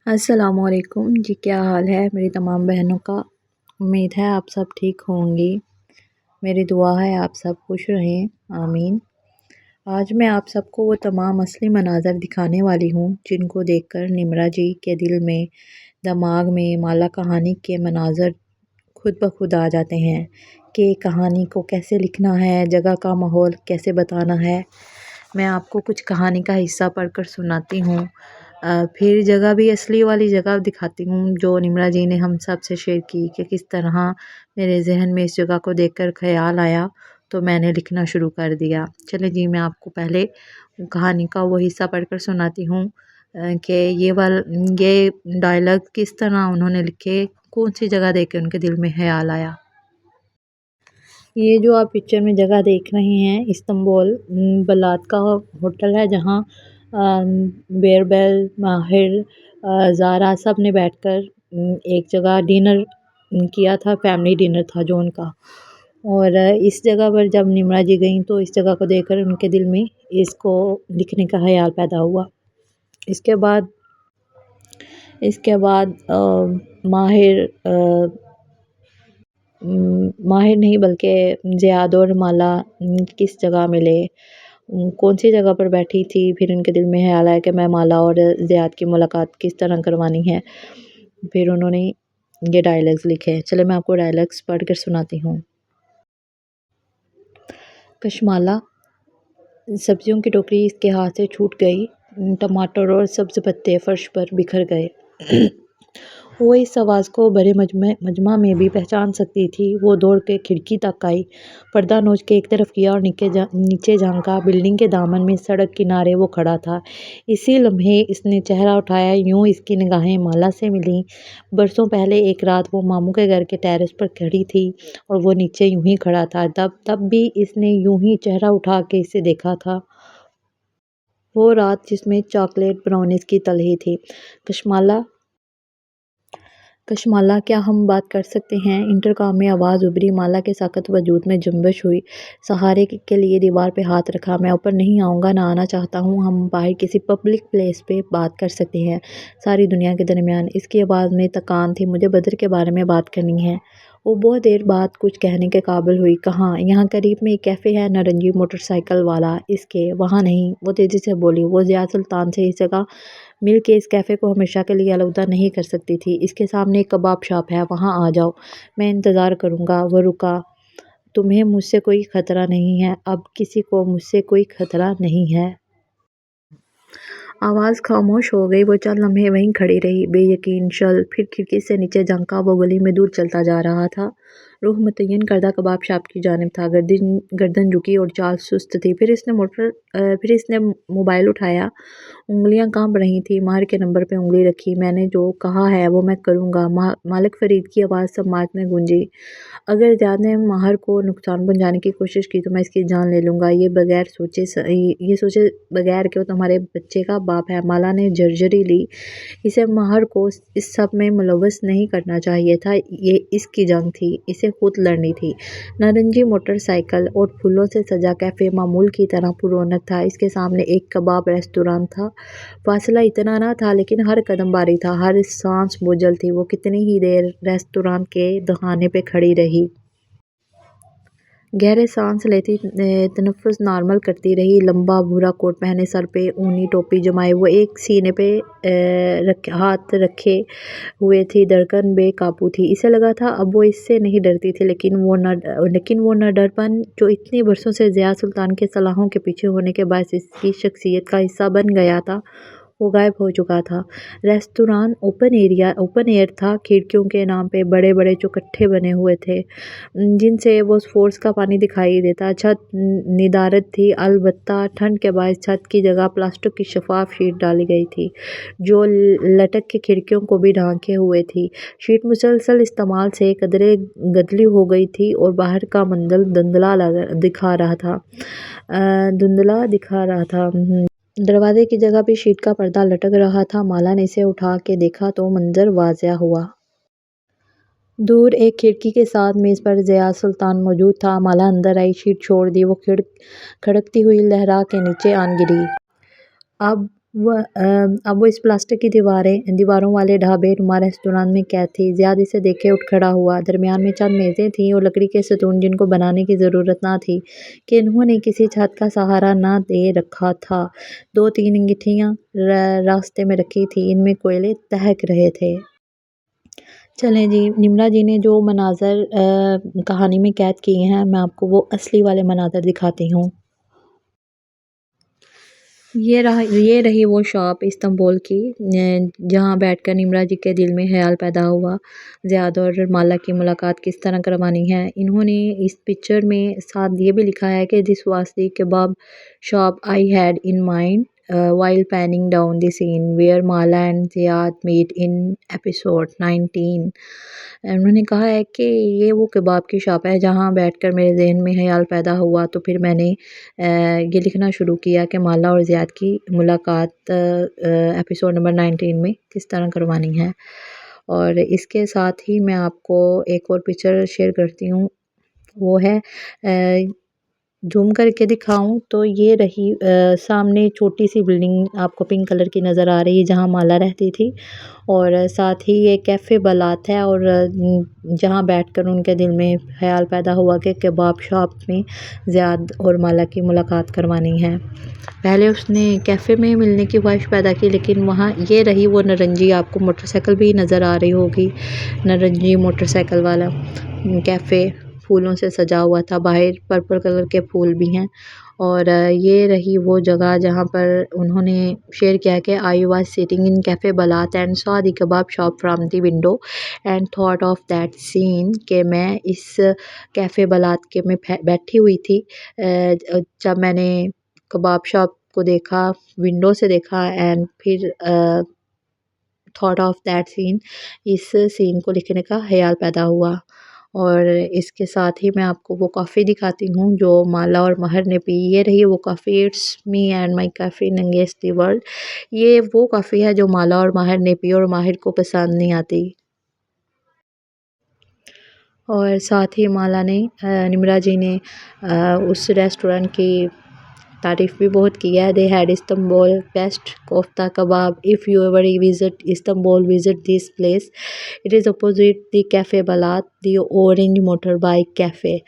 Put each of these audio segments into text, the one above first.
अस्सलामुअलैकुम जी, क्या हाल है मेरी तमाम बहनों का। उम्मीद है आप सब ठीक होंगी। मेरी दुआ है आप सब खुश रहें, आमीन। आज मैं आप सबको वो तमाम असली मनाज़र दिखाने वाली हूँ जिनको देखकर निम्रा जी के दिल में, दिमाग में माला कहानी के मनाज़र खुद ब खुद आ जाते हैं कि कहानी को कैसे लिखना है, जगह का माहौल कैसे बताना है। मैं आपको कुछ कहानी का हिस्सा पढ़कर सुनाती हूँ। फिर जगह भी असली वाली जगह दिखाती हूँ जो निम्रा जी ने हम सब से शेयर की कि किस तरह मेरे जहन में इस जगह को देखकर ख्याल आया तो मैंने लिखना शुरू कर दिया। चले जी, मैं आपको पहले कहानी का वो हिस्सा पढ़कर सुनाती हूँ कि ये डायलॉग किस तरह उन्होंने लिखे, कौन सी जगह देख के उनके दिल में ख्याल आया। ये जो आप पिक्चर में जगह देख रहे हैं इस्तांबुल बलात का होटल है, जहाँ बेरबल, माहिर, ज़ारा सब ने बैठकर एक जगह डिनर किया था। फैमिली डिनर था जो उनका। और इस जगह पर जब निम्रा जी गईं तो इस जगह को देखकर उनके दिल में इसको लिखने का ख्याल पैदा हुआ। इसके बाद माहिर माहिर नहीं बल्कि ज़ियाद और माला किस जगह मिले, कौन सी जगह पर बैठी थी। फिर उनके दिल में ख्याल आया कि मैं माला और ज़ियाद की मुलाकात किस तरह करवानी है। फिर उन्होंने ये डायलॉग्स लिखे। चलो मैं आपको डायलॉग्स पढ़ कर सुनाती हूँ। कशमाला, सब्जियों की टोकरी इसके हाथ से छूट गई। टमाटर और सब्ज़ पत्ते फर्श पर बिखर गए। वो इस आवाज़ को बड़े मजमा में भी पहचान सकती थी। वो दौड़ के खिड़की तक आई, पर्दा नोच के एक तरफ किया और नीचे झांका। बिल्डिंग के दामन में सड़क किनारे वो खड़ा था। इसी लम्हे इसने चेहरा उठाया, यूं इसकी निगाहें माला से मिलीं। बरसों पहले एक रात वो मामू के घर के टेरेस पर खड़ी थी और वो नीचे यूं ही खड़ा था। तब भी इसने यूं ही चेहरा उठा के इसे देखा था। वो रात जिसमें चॉकलेट ब्राउनीज की तलही थी। कशमाला, कशमाला, क्या हम बात कर सकते हैं? इंटरकॉम में आवाज़ उभरी। माला के सख्त वजूद में जुम्बश हुई। सहारे के लिए दीवार पे हाथ रखा। मैं ऊपर नहीं आऊँगा, ना आना चाहता हूँ। हम बाहर किसी पब्लिक प्लेस पे बात कर सकते हैं, सारी दुनिया के दरमियान। इसकी आवाज़ में थकान थी। मुझे बदर के बारे में बात करनी है। वो बहुत देर बाद कुछ कहने के काबिल हुई। कहाँ? यहाँ करीब में एक कैफ़े है, नारंगी मोटरसाइकिल वाला। इसके वहाँ नहीं। वो तेज़ी से बोली। वो ज़िया सुल्तान से इस जगह मिल के इस कैफ़े को हमेशा के लिए अलविदा नहीं कर सकती थी। इसके सामने एक कबाब शॉप है, वहाँ आ जाओ, मैं इंतज़ार करूँगा। वो रुका। तुम्हें मुझसे कोई ख़तरा नहीं है। अब किसी को मुझसे कोई ख़तरा नहीं है। आवाज़ खामोश हो गई। वो चंद लम्हे वहीं खड़ी रही, बेयकीन शल। फिर खिड़की से नीचे झांका। वो गली में दूर चलता जा रहा था। रुख मुतय्यन करदा कबाब शॉप की जानिब था। गर्दन झुकी और चाल सुस्त थी। फिर इसने मोबाइल उठाया। उंगलियां कांप रही थी। माहिर के नंबर पे उंगली रखी। मैंने जो कहा है वो मैं करूँगा। मालिक फरीद की आवाज़ समाज में गूंजी। अगर ज़ियाद ने माहिर को नुकसान पहुंचाने की कोशिश की तो मैं इसकी जान ले लूँगा। ये सोचे बगैर कि वो तुम्हारे बच्चे का बाप है। माला ने झरझरी ली। इसे माहिर को इस सब में मुलव्वस नहीं करना चाहिए था। ये इसकी जंग थी, इसे खुद लड़नी थी। नारंगी मोटरसाइकिल और फूलों से सजा कैफ़े मामूल की तरह पुरौनक था। इसके सामने एक कबाब रेस्तोरां था। फासला इतना ना था, लेकिन हर कदम बारी था, हर सांस बोझल थी। वो कितनी ही देर रेस्तोरां के दहाने पे खड़ी रही। गहरे सांस लेती, तनफ़्फ़ुस नॉर्मल करती रही। लंबा भूरा कोट पहने, सर पे ऊनी टोपी जमाए, वो एक सीने पे हाथ रखे हुए थी। धड़कन बेकाबू थी। इसे लगा था अब वो इससे नहीं डरती थी, लेकिन वो नडरपन जो इतने बरसों से ज़िया सुल्तान के सलाहों के पीछे होने के बायस इसकी शख्सियत का हिस्सा बन गया था, वो गायब हो चुका था। रेस्तोरां ओपन एयर था। खिड़कियों के नाम पे बड़े बड़े चौखट्टे बने हुए थे, जिनसे वो फोर्स का पानी दिखाई देता। छत निदारत थी, अलबत्ता ठंड के बायस छत की जगह प्लास्टिक की शफाफ शीट डाली गई थी, जो लटक के खिड़कियों को भी ढांके हुए थी। शीट मुसलसल इस्तेमाल से कदरे गदली हो गई थी और बाहर का मंजर धुंधला दिखा रहा था। दरवाजे की जगह भी शीट का पर्दा लटक रहा था। माला ने इसे उठा के देखा तो मंजर वाज़िया हुआ। दूर एक खिड़की के साथ मेज़ पर ज़िया सुल्तान मौजूद था। माला अंदर आई, शीट छोड़ दी। वो खड़कती हुई लहरा के नीचे आन गिरी। अब अब वो इस प्लास्टिक की दीवारों वाले ढाबे नुमा रेस्टोरेंट में कैद थी। ज़ियाद इसे देखे उठ खड़ा हुआ। दरमियान में चंद मेज़ें थीं और लकड़ी के सतून जिनको बनाने की ज़रूरत ना थी कि इन्होंने किसी छत का सहारा ना दे रखा था। 2-3 अंगीठियाँ रास्ते में रखी थी, इनमें कोयले दहक रहे थे। चलें जी, निम्रा जी ने जो मनाज़र कहानी में कैद किए हैं, मैं आपको वो असली वाले मनाज़र दिखाती हूँ। ये रही वो शॉप इस्तांबुल की, जहाँ बैठकर निम्रा जी के दिल में ख़्याल पैदा हुआ ज़ियाद और माला की मुलाकात किस तरह करवानी है। इन्होंने इस पिक्चर में साथ ये भी लिखा है कि this was the kebab shop I had in mind while panning down the scene where Mala and Ziad meet in episode 19। उन्होंने कहा है कि ये वो कबाब की शॉप है जहाँ बैठकर मेरे जहन में ख़्याल पैदा हुआ, तो फिर मैंने ये लिखना शुरू किया कि माला और ज़ियाद की मुलाकात एपिसोड नंबर 19 में किस तरह करवानी है। और इसके साथ ही मैं आपको एक और पिक्चर शेयर करती हूँ, वो है ज़ूम करके दिखाऊं तो ये रही सामने छोटी सी बिल्डिंग आपको पिंक कलर की नज़र आ रही है जहाँ माला रहती थी, और साथ ही ये कैफ़े बालात है, और जहाँ बैठकर उनके दिल में ख़्याल पैदा हुआ कि कबाब शॉप में ज़ियाद और माला की मुलाकात करवानी है। पहले उसने कैफ़े में मिलने की ख्वाहिश पैदा की, लेकिन वहाँ ये रही वो नारंगी, आपको मोटरसाइकिल भी नज़र आ रही होगी, नारंगी मोटरसाइकिल वाला कैफ़े फूलों से सजा हुआ था, बाहर पर्पल कलर के फूल भी हैं। और ये रही वो जगह जहाँ पर उन्होंने शेयर किया कि I was sitting in cafe Balat and saw the kebab shop from the window and thought of that scene, कि मैं इस कैफ़े बालात के में बैठी हुई थी जब मैंने कबाब शॉप को देखा, विंडो से देखा, एंड फिर थॉट ऑफ दैट सीन, इस सीन को लिखने का ख़्याल पैदा हुआ। और इसके साथ ही मैं आपको वो कॉफ़ी दिखाती हूँ जो माला और माहिर ने पी। ये रही वो coffee, it's me and my coffee in against the world. ये वो कॉफ़ी है जो माला और माहिर ने पी और माहिर को पसंद नहीं आती। और साथ ही माला ने निम्रा जी ने उस रेस्टोरेंट की तारीफ़ भी बहुत की है। They had Istanbul best kofta kebab, if you ever visit Istanbul visit this place, it is opposite the cafe Baalath the orange motor bike cafe.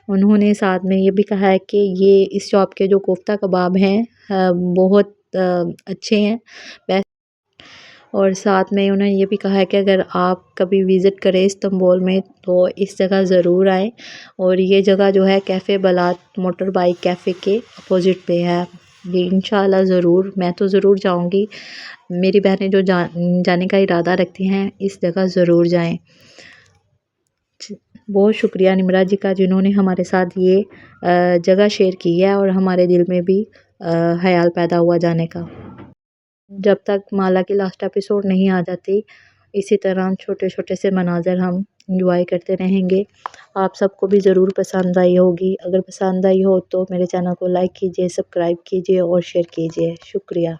उन्होंने साथ में ये भी कहा है कि ये इस शॉप के जो कोफ्ता कबाब हैं बहुत अच्छे हैं, बेस्ट। और साथ में उन्होंने ये भी कहा है कि अगर आप कभी विज़िट करें इस्तांबुल में तो इस जगह ज़रूर आएँ, और ये जगह जो है cafe Baalath motor bike cafe के अपोजिट पे है। जी इंशाल्लाह ज़रूर, मैं तो ज़रूर जाऊंगी। मेरी बहनें जो जाने का इरादा रखती हैं इस जगह ज़रूर जाएं। बहुत शुक्रिया निम्रा जी का, जिन्होंने हमारे साथ ये जगह शेयर की है और हमारे दिल में भी ख़्याल पैदा हुआ जाने का। जब तक माला की लास्ट एपिसोड नहीं आ जाती, इसी तरह छोटे-छोटे से मनाज़र हम एंजॉय करते रहेंगे। आप सबको भी ज़रूर पसंद आई होगी। अगर पसंद आई हो तो मेरे चैनल को लाइक कीजिए, सब्सक्राइब कीजिए और शेयर कीजिए। शुक्रिया।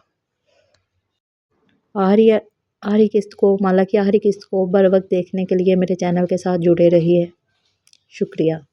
आखिरी आखिरी किस्त को माला की आखिरी किस्त को बर वक्त देखने के लिए मेरे चैनल के साथ जुड़े रहिए। शुक्रिया।